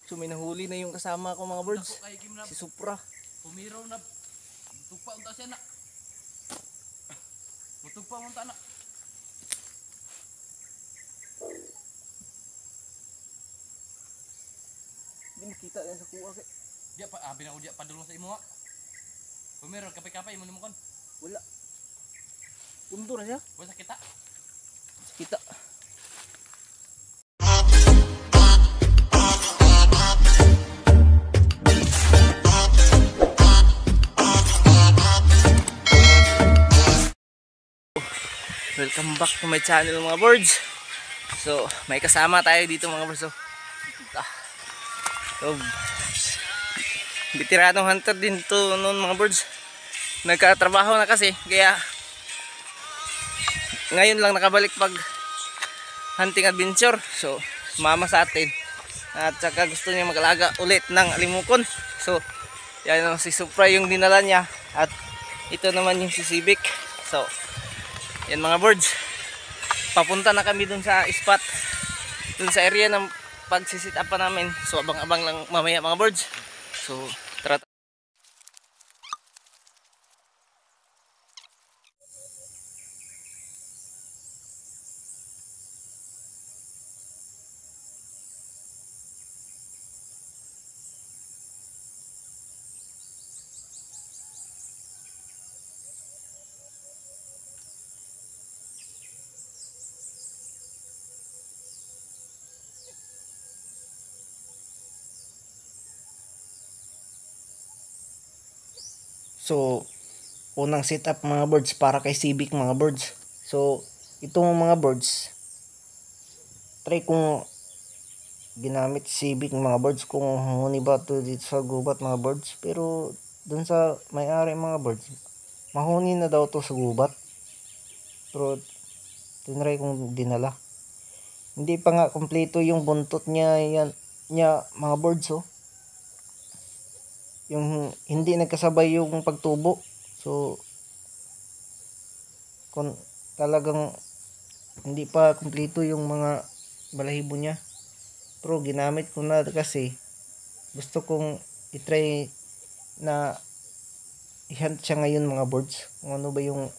So may nahuli na yung kasama ko mga birds. Si Supra. Pumiraw na. Tugpa unta siya na. Tugpa unta na. Hindi makita yan sa kuha kay. Dia pa abi na udia padulong sa imo. Pumiraw kapay-kapay mo kon. Wala. Pundo na siya. Wala kita. Kita. Welcome back to my channel mga birds. So may kasama tayo dito mga birds. So veteranong hunter din to noon mga birds. Nagkatrabaho na kasi kaya ngayon lang nakabalik pag hunting adventure. So sumama sa atin at saka gusto niya mag-alaga ulit ng alimukon. So yan si Supra yung dinala niya at ito naman yung si Civic. So yan mga birds, papunta na kami dun sa spot, dun sa area ng pagsisit up pa namin. So abang-abang lang mamaya mga birds. So tara. So, unang setup mga birds para kay Civic mga birds. So, itong mga birds, try kong ginamit Civic mga birds kung huni ba ito dito sa gubat mga birds. Pero, dun sa may-ari mga birds, mahuni na daw to sa gubat. Pero, tinry kong dinala. Hindi pa nga kompleto yung buntot niya, yan, niya mga birds oh. Yung hindi nagkasabay yung pagtubo. So kung talagang hindi pa kumpleto yung mga balahibo niya. Pero ginamit ko na kasi gusto kong i-try na i-hunt siya ngayon mga birds. Kung ano ba yung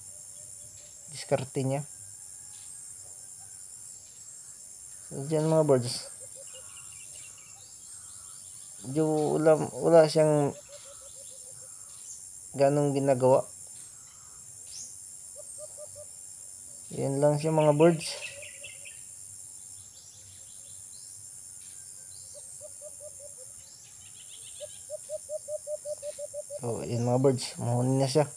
diskarte niya. So dyan mga birds, wala siyang ganong ginagawa. Yan lang siya mga birds. So yan mga birds, mahuni na siya.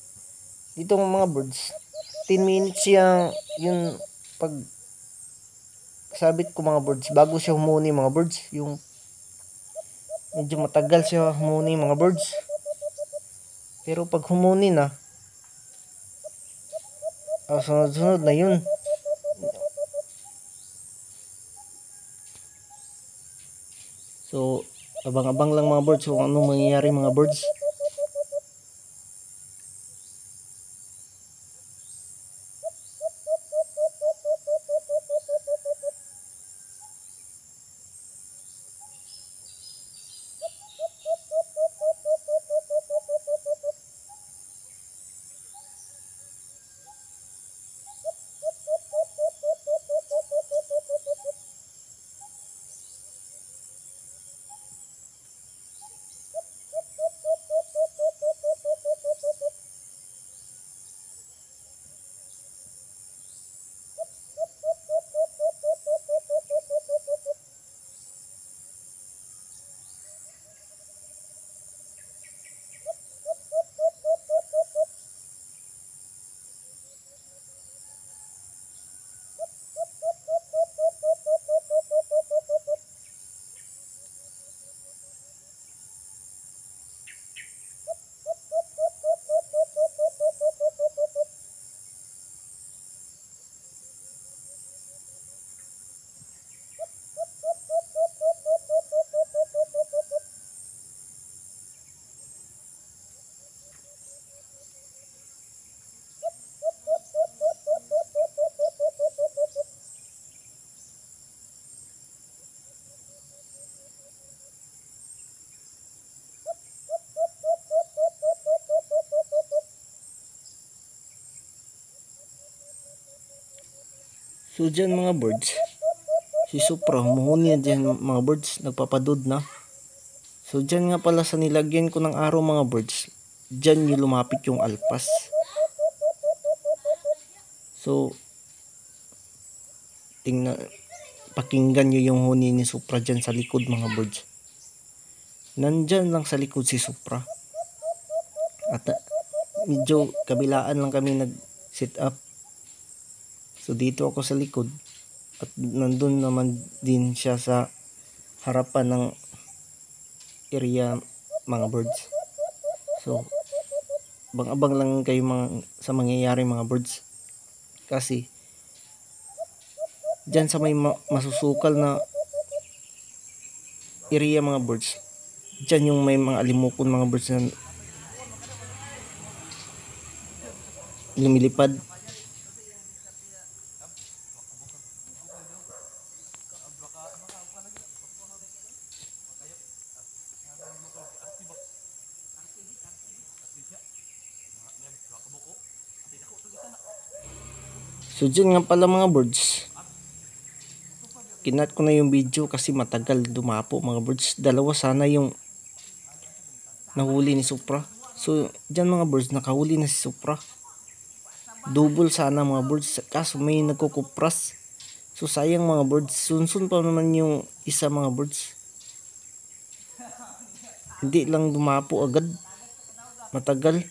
Dito mga birds, 10 minutes siya yung pag sabit ko mga birds bago siya humuni mga birds. Yung medyo matagal siya humuni mga birds. Pero pag humuni na, sunod-sunod na yun. So, abang-abang lang mga birds kung anong mangyayari mga birds. So dyan mga birds, si Supra humuhuni na dyan mga birds, nagpapadod na. So dyan nga pala sa nilagyan ko ng araw mga birds, dyan yung lumapit yung alpas. So pakinggan nyo yung huni ni Supra dyan sa likod mga birds. Nandyan lang sa likod si Supra. At medyo kabilaan lang kami nag sit up. So dito ako sa likod. At nandun naman din siya sa harapan ng area mga birds. So abang-abang lang kayo sa mangyayari mga birds. Kasi dyan sa may masusukal na area mga birds, dyan yung may mga alimukon mga birds na lumilipad. So dyan nga pala mga birds, kinat ko na yung video kasi matagal dumapo mga birds. Dalawa sana yung nahuli ni Supra. So dyan mga birds, nakahuli na si Supra. Double sana mga birds, kaso may nagkukupras. So sayang mga birds, sunsun pa naman yung isa mga birds. Hindi lang dumapo agad, matagal.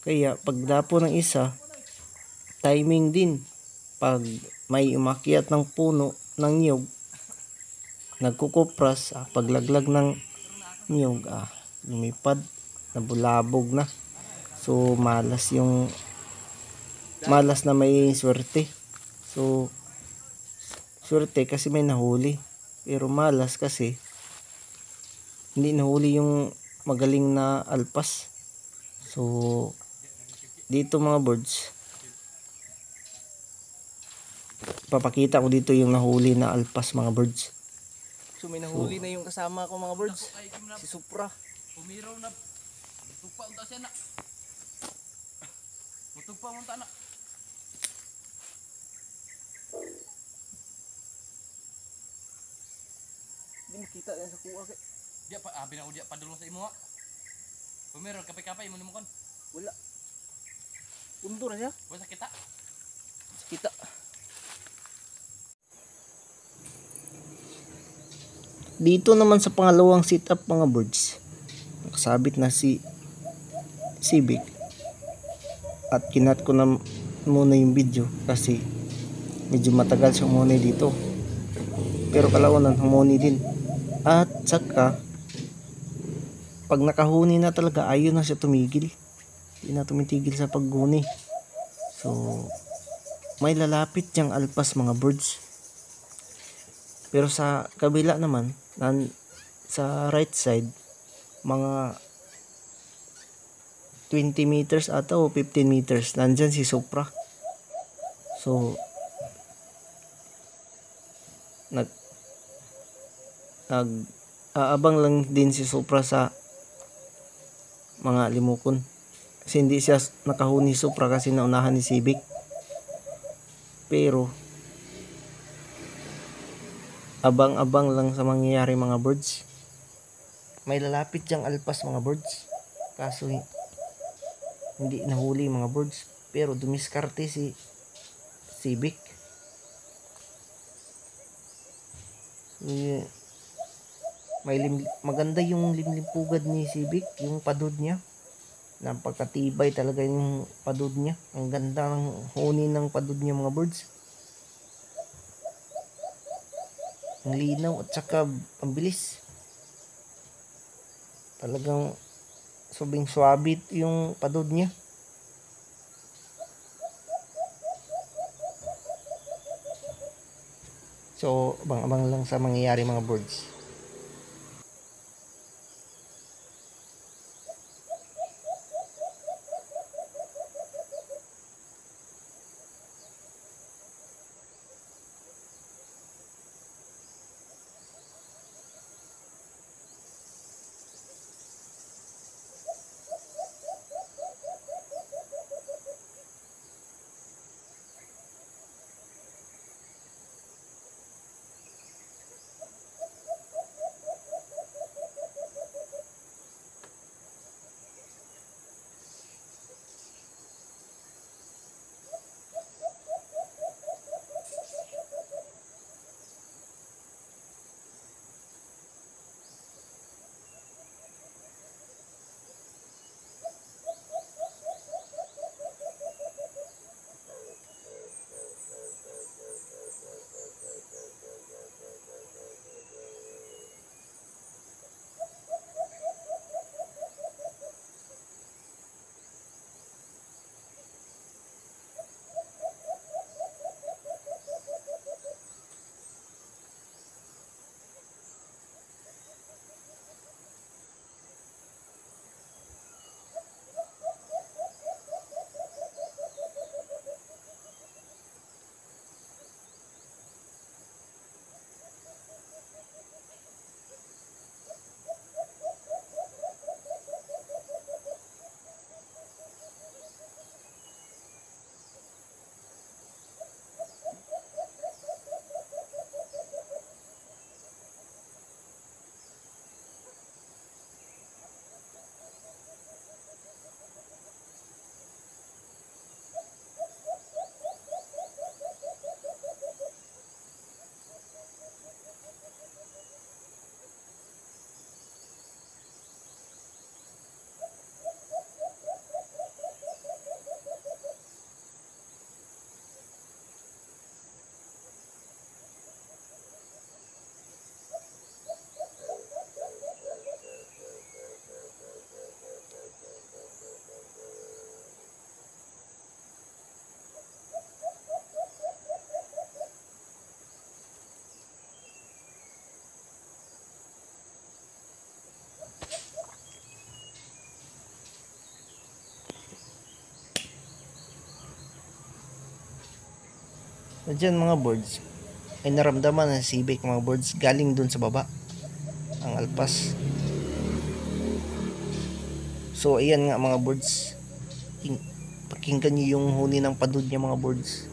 Kaya pagdapo ng isa, timing din. Pag may umakyat ng puno ng niyog, nagkukupras, paglaglag ng niyog, lumipad, nabulabog na. So malas na may swerte. So swerte kasi may nahuli, pero malas kasi hindi nahuli yung magaling na alpas. So dito mga birds, papakita ko dito yung nahuli na alpas mga birds. So may nahuli na yung kasama ko mga birds, si Supra. Pumiraw na. Tugpa unta siya na. Tugpa unta na. Hindi makita yan sa kuha kay. Dia pa binaudya padulong sa imo. Pumiraw kapay-kapay mo kon. Wala. Pundo na siya. Wala kita. Kita. Dito naman sa pangalawang sit up mga birds, nakasabit na si Civic. At kinat ko na muna yung video kasi medyo matagal siyang humuni dito. Pero kalaunan humuni din. At saka pag nakahuni na talaga, ayaw na siya tumigil. Hindi na tumitigil sa paghuni. So may lalapit diyang alpas mga birds. Pero sa kabila naman, sa right side, mga 20 meters ata o 15 meters, nandyan si Supra. So aabang lang din si Supra sa mga limukon. Kasi hindi siya nakahuni Supra kasi naunahan ni Civic. Pero abang-abang lang sa mangyayari mga birds. May lalapit diyang alpas mga birds. Kaso hindi nahuli mga birds. Pero dumiskarte si Civic. Maganda yung limlimpugad ni Civic, yung padod niya. Napakatibay talaga yung padod niya. Ang ganda ng huni ng padod niya mga birds. Ang linaw at saka ang bilis. Talagang sobrang swabit yung padod niya. So abang-abang lang sa mangyayari mga birds. So dyan mga birds, ay naramdaman ng sibik mga birds galing dun sa baba. Ang alpas. So ayan nga mga birds. Pakinggan nyo yung huni ng padud niya mga birds.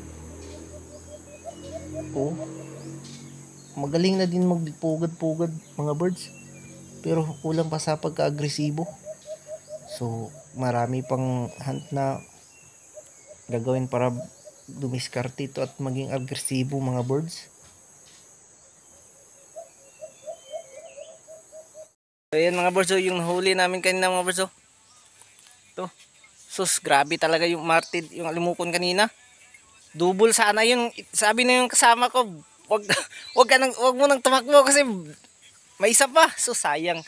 Oh, magaling na din magpugad-pugad mga birds. Pero kulang pa sa pagka-agresibo. So marami pang hunt na gagawin para dumiskarte ito at maging agresibo mga birds. So ayan mga birds, yung nahuli namin kanina mga birds. Ito. Sus, grabe talaga yung martid, yung alimukon kanina. Double sana yung sabi na yung kasama ko, wag mo nang tumakbo kasi may isa pa. So sayang.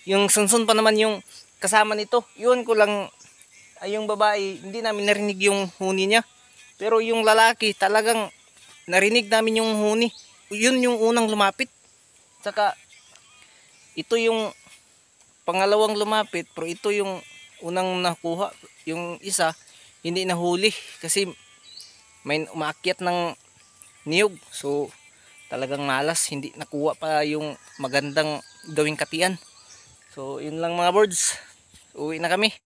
Yung sunsun pa naman yung kasama nito. Yun ko lang ay yung babae, hindi namin narinig yung huni niya. Pero yung lalaki talagang narinig namin yung huni. Yun yung unang lumapit. Saka ito yung pangalawang lumapit, pero ito yung unang nakuha. Yung isa hindi nahuli kasi may umaakyat ng niyog. So talagang malas, hindi nakuha pa yung magandang gawing katian. So yun lang mga birds. Uwi na kami.